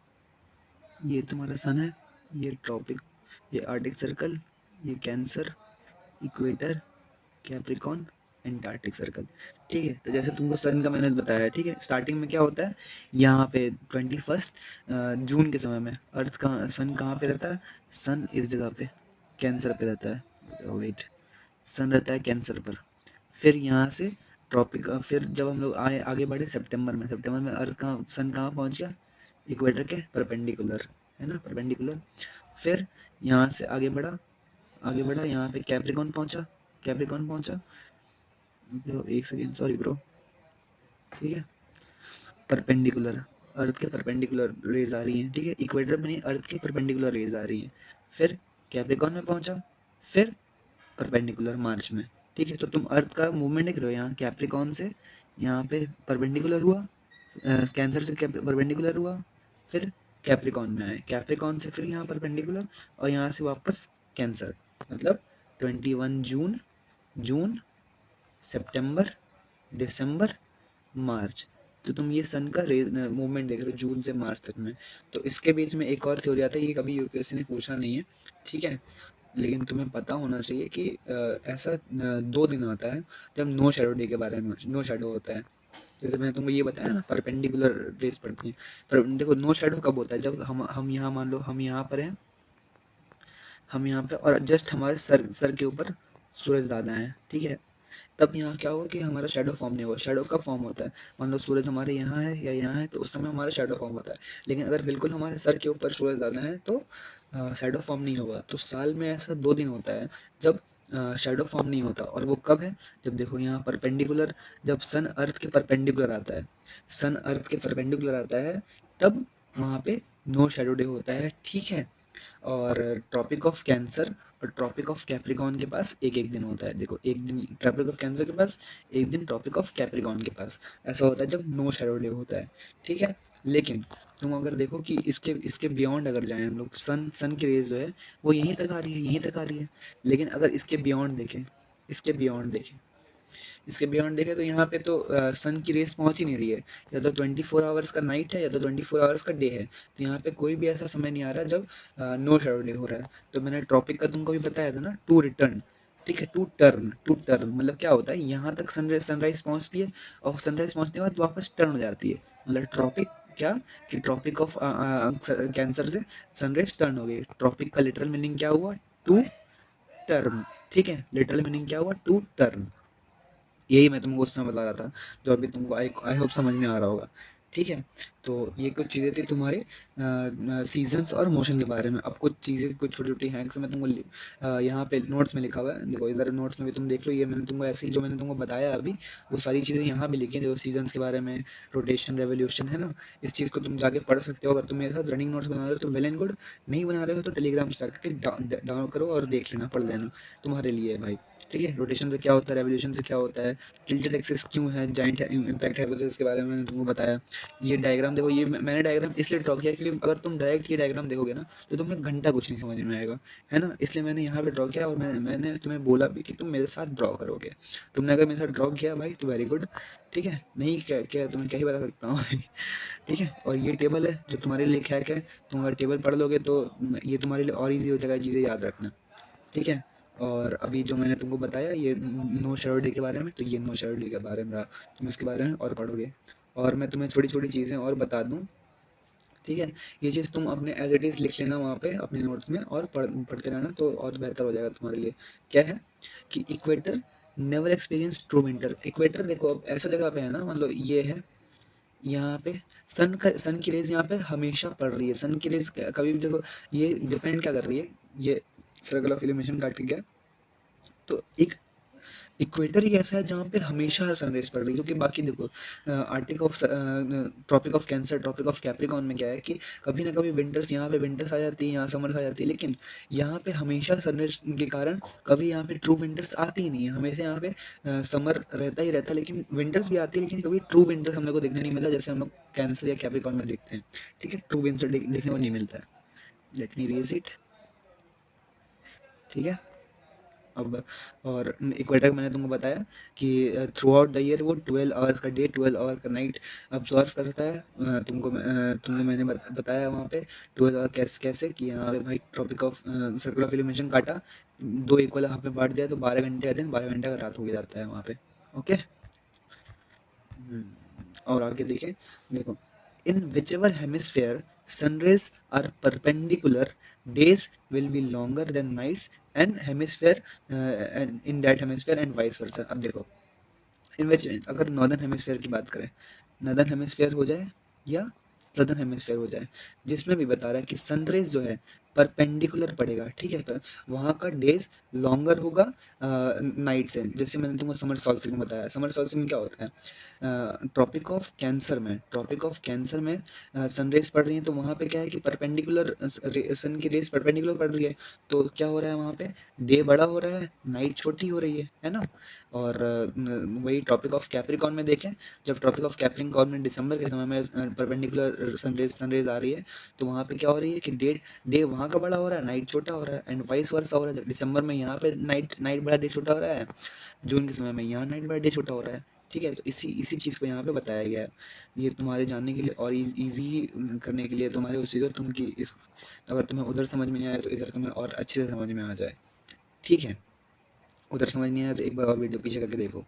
ये तुम्हारा सन है, ये ट्रॉपिक, ये आर्टिक सर्कल, ये cancer, equator, Capricorn, Antarctic circle. ठीक है, तो जैसे तुमको सन का मैंने बताया, ठीक है, स्टार्टिंग में क्या होता है, यहाँ पे 21 जून के समय में अर्थ का सन कहाँ पे रहता है, सन इस जगह पे कैंसर पे रहता है। वेट, सन रहता है कैंसर पर। फिर यहाँ से ट्रॉपिक, फिर जब हम लोग आए आगे बढ़े सितंबर में अर्थ का सन कहाँ पहुँच गया, इक्वेटर के परपेंडिकुलर, है ना, परपेंडिकुलर। फिर यहाँ से आगे बढ़ा यहाँ पे कैप्रिकॉन पहुंचा। ब्रो एक सेकेंड, सॉरी ब्रो। ठीक है, परपेंडिकुलर, अर्थ के परपेंडिकुलर रेज आ रही हैं, ठीक है, इक्वेटर में नहीं, अर्थ के परपेंडिकुलर रेज आ रही हैं। फिर कैप्रिकॉन में पहुंचा, फिर परपेंडिकुलर मार्च में। ठीक है, तो तुम अर्थ का मूवमेंट देख रहे हो, यहाँ कैप्रिकॉन से यहाँ पे परपेंडिकुलर हुआ, कैंसर से परपेंडिकुलर हुआ, फिर कैप्रिकॉन में आए, कैप्रिकॉन से फिर यहाँ परपेंडिकुलर, और यहाँ से वापस कैंसर। मतलब 21 जून, जून, सितंबर, दिसंबर, मार्च। तो तुम ये सन का रेज मूवमेंट देख रहे हो जून से मार्च तक में। तो इसके बीच में एक और थ्योरी आता है, ये कभी यूपीएससी ने पूछा नहीं है, ठीक है, लेकिन तुम्हें पता होना चाहिए कि ऐसा 2 दिन आता है जब नो शैडो डे के बारे में, नो शैडो होता है। जैसे मैंने तुमको ये बताया ना, परपेंडिकुलर रेज पड़ती है। पर देखो नो शैडो कब होता है, जब हम यहाँ मान लो हम यहाँ पर हैं, हम यहाँ पे और जस्ट हमारे सर सर के ऊपर सूरज दादा हैं, ठीक है, तब यहाँ क्या होगा कि हमारा शैडो फॉर्म नहीं होगा। शैडो कब फॉर्म होता है, मान लो सूरज हमारे यहाँ है या यहाँ है, तो उस समय हमारा शैडो फॉर्म होता है। लेकिन अगर बिल्कुल हमारे सर के ऊपर सूरज दादा है तो शैडो फॉर्म नहीं होगा। तो साल में ऐसा 2 दिन होता है जब शैडो फॉर्म नहीं होता, और वो कब है, जब देखो यहाँ परपेंडिकुलर, जब सन अर्थ के परपेंडिकुलर आता है, सन अर्थ के परपेंडिकुलर आता है, तब वहाँ पे नो शैडो डे होता है, ठीक है। और ट्रॉपिक ऑफ कैंसर और ट्रॉपिक ऑफ कैप्रिकॉन के पास एक एक दिन होता है। देखो एक दिन ट्रॉपिक ऑफ कैंसर के पास, एक दिन ट्रॉपिक ऑफ कैप्रिकॉन के पास। ऐसा होता है जब नो शैडो डे होता है, ठीक है। लेकिन तुम अगर देखो कि इसके इसके बियॉन्ड अगर जाएं हम लोग, सन की रेज जो है वो यहीं तक आ रही है, यहीं तक आ रही है। लेकिन अगर इसके बियॉन्ड देखें, इसके बियॉन्ड देखें, इसके बियॉन्ड देखें तो यहाँ पे तो सन की रेस पहुंच ही नहीं रही है। या तो 24 आवर्स का नाइट है या तो 24 आवर्स का डे है। तो यहाँ पे कोई भी ऐसा समय नहीं आ रहा जब नो शैडो डे हो रहा है। तो मैंने ट्रॉपिक का तुमको भी बताया था ना, टू रिटर्न, ठीक है, टू टर्न मतलब क्या होता है, यहाँ तक सनराइज पहुंचती है और सनराइज पहुंचने के बाद वापस टर्न हो जाती है। मतलब ट्रॉपिक क्या, कि ट्रॉपिक ऑफ कैंसर से सनराइज टर्न हो गई। ट्रॉपिक का लिटरल मीनिंग क्या हुआ, टू टर्न, ठीक है, लिटरल मीनिंग क्या हुआ, टू टर्न। यही मैं तुमको उस समय बता रहा था, जो अभी तुमको आई होप समझ में आ रहा होगा, ठीक है। तो ये कुछ चीज़ें थी तुम्हारे सीजन्स और मोशन के बारे में। अब कुछ चीज़ें, कुछ छोटी छोटी हैक्स मैं तुमको यहाँ पे नोट्स में लिखा हुआ है, देखो इधर नोट्स में भी तुम देख लो। ये मैंने तुमको ऐसे ही जो मैंने तुमको बताया अभी, वो सारी चीज़ें यहाँ भी लिखी हैं, जो सीजन्स के बारे में, रोटेशन, रेवोल्यूशन, है ना। इस चीज़ को तुम जाके पढ़ सकते हो। अगर तुम मेरे साथ रनिंग नोट्स बना रहे हो तो वेल एंड गुड, नहीं बना रहे हो तो टेलीग्राम से जाकर डाउनलोड करो और देख लेना, पढ़ लेना, तुम्हारे लिए है भाई, ठीक है। रोटेशन से क्या होता है, रेवोल्यूशन से क्या होता है, टिल्टेड एक्सिस क्यों है, जाइंट इम्पैक्ट हाइपोथेसिस के बारे में मैंने तुमको बताया। ये डायग्राम देखो, ये मैंने डायग्राम इसलिए ड्रॉ किया क्योंकि अगर तुम डायरेक्ट ये डायग्राम देखोगे ना तो तुम्हें घंटा कुछ नहीं समझ में आएगा, है ना। इसलिए मैंने यहाँ पे ड्रॉ किया, और मैंने तुम्हें बोला भी कि तुम मेरे साथ ड्रॉ करोगे। तुमने अगर मेरे साथ ड्रॉ किया भाई तो वेरी गुड, ठीक है, नहीं क्या क्या तुम्हें क्या ही बता सकता हूँ भाई, ठीक है। और ये टेबल है जो तुम्हारे लिए हैक है, तुम अगर टेबल पढ़ लोगे तो ये तुम्हारे लिए और ईजी हो जाएगा चीज़ें याद रखना, ठीक है। और अभी जो मैंने तुमको बताया ये नो शैडो डे के बारे में, तो ये नो शैडो डे के बारे में रहा, तुम इसके बारे में और पढ़ोगे। और मैं तुम्हें छोटी छोटी चीज़ें और बता दूं, ठीक है। ये चीज़ तुम अपने एज इट इज़ लिख लेना वहाँ पे अपने नोट्स में, और पढ़ते रहना तो और बेहतर हो जाएगा तुम्हारे लिए। क्या है कि equator never experience true winter. Equator देखो अब ऐसा जगह पे है ना, मान लो ये है, यहाँ पे सन की रेज यहाँ पे हमेशा पड़ रही है। सन की रेज कभी भी देखो, ये डिपेंड क्या कर रही है, ये सर्कल ऑफ इल्यूमिनेशन काट के गया, तो एक इक्वेटर ही ऐसा है जहाँ पे हमेशा सनराइज पड़ रही है। क्योंकि बाकी देखो arctic of tropic of cancer, tropic of capricorn में क्या है कि कभी ना कभी विंटर्स, यहाँ पे विंटर्स आ जाती है, यहाँ समर्स आ जाती है, लेकिन यहाँ पे हमेशा सनराइज के कारण कभी यहाँ पे ट्रू विंटर्स आती ही नहीं है। हमेशा यहाँ पे समर रहता ही रहता है, लेकिन विंटर्स भी आती है, लेकिन कभी ट्रू विंटर्स हम लोग को देखने नहीं मिलता, जैसे हम लोग कैंसर या कैप्रिकॉर्न में देखते हैं, ठीक है। ट्रू विंटर देखने को नहीं मिलता है। लेट मी रीज इट, ठीक है। अब और इक्वेटर मैंने तुमको बताया कि थ्रू आउट द ईयर वो 12 आवर्स का डे 12 आवर का नाइट ऑब्जर्व करता है। तुमको मैंने बताया वहाँ पे 12 आवर कैसे कैसे कि यहाँ पे भाई tropic of circle of illumination काटा, दो इक्वल हाफ में बांट दिया तो 12 घंटे का दिन 12 घंटे का रात हो जाता है वहाँ पे। ओके। और आगे देखें, देखो, in whichever hemisphere sun rays are perpendicular days will be longer than nights and hemisphere in that hemisphere and vice versa. अब देखो, इन विच, अगर नॉर्दर्न हेमिस्फेयर की बात करें, नॉर्दर्न हेमिस्फेयर हो जाए या सदर्न हेमिस्फेयर हो जाए, जिसमें भी बता रहा है कि सनरेज जो है परपेंडिकुलर पड़ेगा, ठीक है, पर वहाँ का डेज लॉन्गर होगा नाइट से। जैसे मैंने तुमको समर सॉल्स्टिस में बताया, समर सॉल्स्टिस में क्या होता है, ट्रॉपिक ऑफ कैंसर में सनरेज पड़ रही है तो वहाँ पे क्या है कि परपेंडिकुलर सन की रेज परपेंडिकुलर पड़ रही है, तो क्या हो रहा है वहाँ पे, डे बड़ा हो रहा है, नाइट छोटी हो रही है ना। और वही ट्रॉपिक ऑफ कैप्रिकॉर्न में देखें, जब ट्रॉपिक ऑफ कैप्रिकॉर्न में दिसंबर के समय में परपेंडिकुलर सनरेज आ रही है, तो वहाँ पे क्या हो रही है कि डे वहाँ का बड़ा हो रहा है, नाइट छोटा हो रहा है, एंड वाइस वर्सा हो रहा है। दिसंबर में यहाँ पे नाइट नाइट बड़ा, डे छोटा हो रहा है, जून के समय में यहाँ नाइट बड़ा, डे छोटा हो रहा है। ठीक है, तो इसी इसी चीज़ को यहाँ पे बताया गया है। ये तुम्हारे जानने के लिए और इजी करने के लिए तुम्हारे उसी को तुम की इस, अगर तुम्हें उधर समझ में नहीं आया तो इधर तुम्हें और अच्छे से समझ में आ जाए। ठीक है, उधर समझ नहीं आया तो एक बार और वीडियो पीछे करके देखो।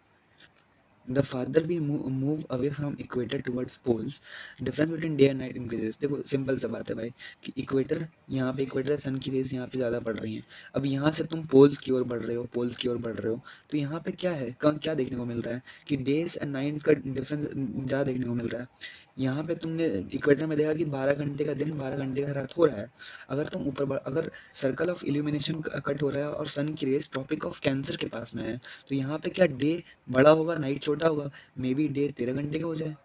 The farther we move away from equator towards poles, difference between day and night increases। देखो सिंपल सा बात है भाई कि इक्वेटर, यहाँ पे इक्वेटर है, सन की रेस यहाँ पे ज़्यादा पड़ रही हैं। अब यहाँ से तुम पोल्स की ओर बढ़ रहे हो, पोल्स की ओर बढ़ रहे हो, तो यहाँ पे क्या है, क्या देखने को मिल रहा है कि डेज एंड नाइट का डिफरेंस ज़्यादा देखने को मिल रहा है। यहाँ पे तुमने इक्वेटर में देखा कि 12 घंटे का दिन 12 घंटे का रात हो रहा है। अगर तुम अगर सर्कल ऑफ इल्यूमिनेशन कट हो रहा है और सन की रेस ट्रॉपिक ऑफ कैंसर के पास में है, तो यहाँ पे क्या डे बड़ा होगा, नाइट छोटा होगा, मे बी डे 13 घंटे का हो जाए,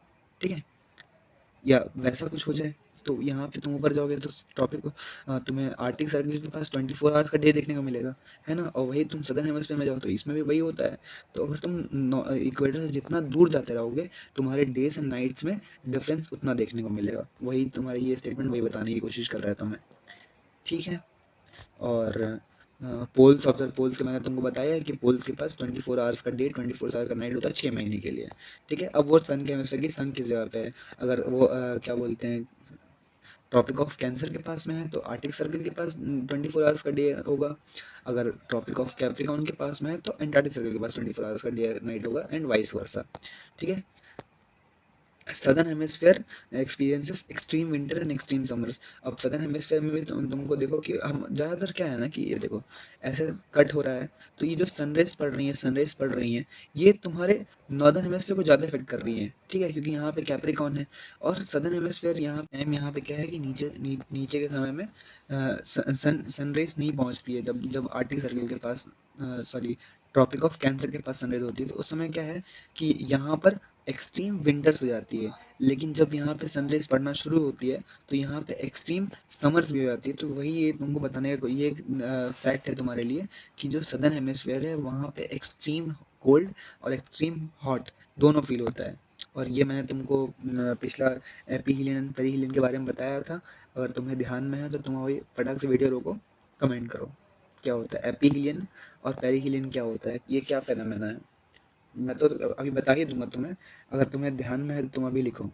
ठीक है, या वैसा कुछ हो जाए। तो यहाँ पे तुम ऊपर जाओगे तो टॉपिक तुम्हें आर्टिक सर्किल के पास 24 आवर्स का डे देखने को मिलेगा, है ना। और वही तुम सदर्न हेमिस्फीयर में जाओ तो इसमें भी वही होता है। तो अगर तुम इक्वेटर से जितना दूर जाते रहोगे, तुम्हारे डेज एंड नाइट्स में डिफरेंस उतना देखने को मिलेगा। वही तुम्हारी ये स्टेटमेंट वही बताने की कोशिश कर रहा था मैं। ठीक है, और पोल्स के मैंने तुमको बताया है कि पोल्स के पास 24 आवर्स का डे 24 आवर का नाइट होता है 6 महीने के लिए। ठीक है, अब वो सन के हेमिस्फीयर की सन किस जगह पे है, अगर वो क्या बोलते हैं, ट्रॉपिक ऑफ कैंसर के पास में है तो आर्टिक सर्कल के पास 24 आवर्स का डे होगा। अगर ट्रॉपिक ऑफ कैप्रिकॉर्न के पास में है तो एंटार्क्टिक सर्कल के पास 24 आवर्स का डे नाइट होगा, एंड वाइस वर्सा। ठीक है, southern hemisphere experiences extreme winter and extreme summers. अब सदर्न हेमिस्फेयर में भी तुमको देखो कि हम ज़्यादातर क्या है ना कि ये देखो ऐसे कट हो रहा है, तो ये जो सनरेज पड़ रही हैं, ये तुम्हारे नॉर्दर्न हेमिस्फेयर को ज़्यादा इफेक्ट कर रही हैं। ठीक है, क्योंकि यहाँ पे कैप्रिकॉर्न है, और सदर्न हेमिस्फेयर यहाँ पे क्या है कि नीचे के समय में सनरेज नहीं पहुँचती है। जब जब आर्टिक सर्कल के पास, सॉरी, ट्रॉपिक ऑफ कैंसर के पास सनरेज होती है, तो उस समय क्या है कि यहाँ पर एक्सट्रीम विंटर्स हो जाती है। लेकिन जब यहाँ पे सनराइज पड़ना शुरू होती है तो यहाँ पे एक्सट्रीम समर्स भी हो जाती है। तो वही ये तुमको बताने का ये एक फैक्ट है तुम्हारे लिए कि जो सदर्न हेमिस्फेयर है वहाँ पे एक्सट्रीम कोल्ड और एक्सट्रीम हॉट दोनों फील होता है। और ये मैंने तुमको पिछला एपीहीलियन पेरीहीलियन के बारे में बताया था। अगर तुम्हें ध्यान में है तो तुम वही फटाक से वीडियो रोको, कमेंट करो क्या होता है एपीहीलियन और पेरीहीलियन, क्या होता है, ये क्या फेनोमेना है। मैं तो अभी बता ही दूंगा तुम्हें, अगर तुम्हें ध्यान में है तो तुम अभी लिखो।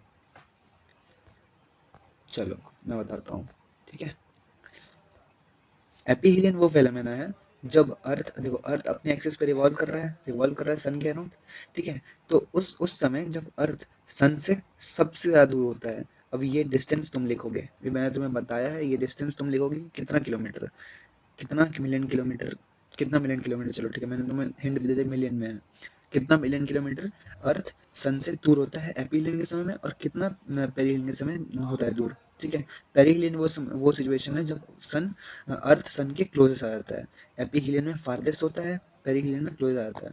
चलो मैं बताता हूँ। ठीक है, एपीहीलियन वो फेनोमेना है जब अर्थ, देखो अर्थ अपने एक्सिस पे रिवॉल्व कर रहा है सन के अराउंड। ठीक है, तो उस समय जब अर्थ सन से सबसे ज़्यादा दूर होता है। अब ये डिस्टेंस तुम लिखोगे, अभी मैंने तुम्हें बताया है, ये डिस्टेंस तुम लिखोगे कितना किलोमीटर, कितना मिलियन किलोमीटर, कितना मिलियन किलोमीटर, चलो ठीक है, मैंने तुम्हें हिंट दे दिया मिलियन में है। कितना मिलियन किलोमीटर अर्थ सन से दूर होता है एपीलियन के समय में, और कितना पेरिलियन के समय होता है दूर। ठीक है, पेरिलियन वो सिचुएशन है जब अर्थ सन के क्लोजेस्ट आ जाता है। एपीहिलियन में फारदेस्ट होता है, पेरिहिलियन में क्लोज आ जाता है।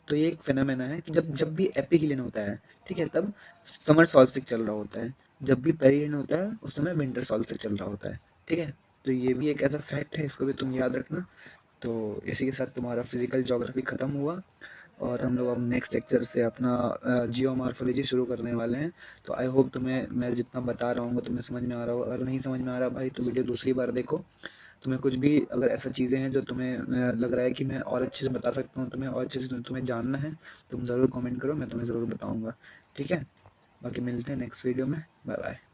तो ये एक फेनोमेना है कि जब जब भी एपीहिलियन होता है, ठीक है, तब समर सॉल्स्टिस चल रहा होता है। जब भी पेरिहिलियन होता है उस समय विंटर सॉल्स्टिस चल रहा होता है। ठीक है, तो ये भी एक ऐसा फैक्ट है, इसको भी तुम याद रखना। तो इसी के साथ तुम्हारा फिजिकल ज्योग्राफी ख़त्म हुआ, और हम लोग अब नेक्स्ट लेक्चर से अपना जियोमॉर्फोलॉजी शुरू करने वाले हैं। तो आई होप तुम्हें मैं जितना बता रहा हूँ तुम्हें समझ में आ रहा हो। अगर नहीं समझ में आ रहा भाई तो वीडियो दूसरी बार देखो, तुम्हें कुछ भी अगर ऐसा चीज़ें हैं जो तुम्हें लग रहा है कि मैं और अच्छे से बता सकता हूँ, तुम्हें और अच्छे से तुम्हें जानना है, तुम ज़रूर कमेंट करो, मैं तुम्हें ज़रूर बताऊँगा। ठीक है, बाकी मिलते हैं नेक्स्ट वीडियो में। Bye bye.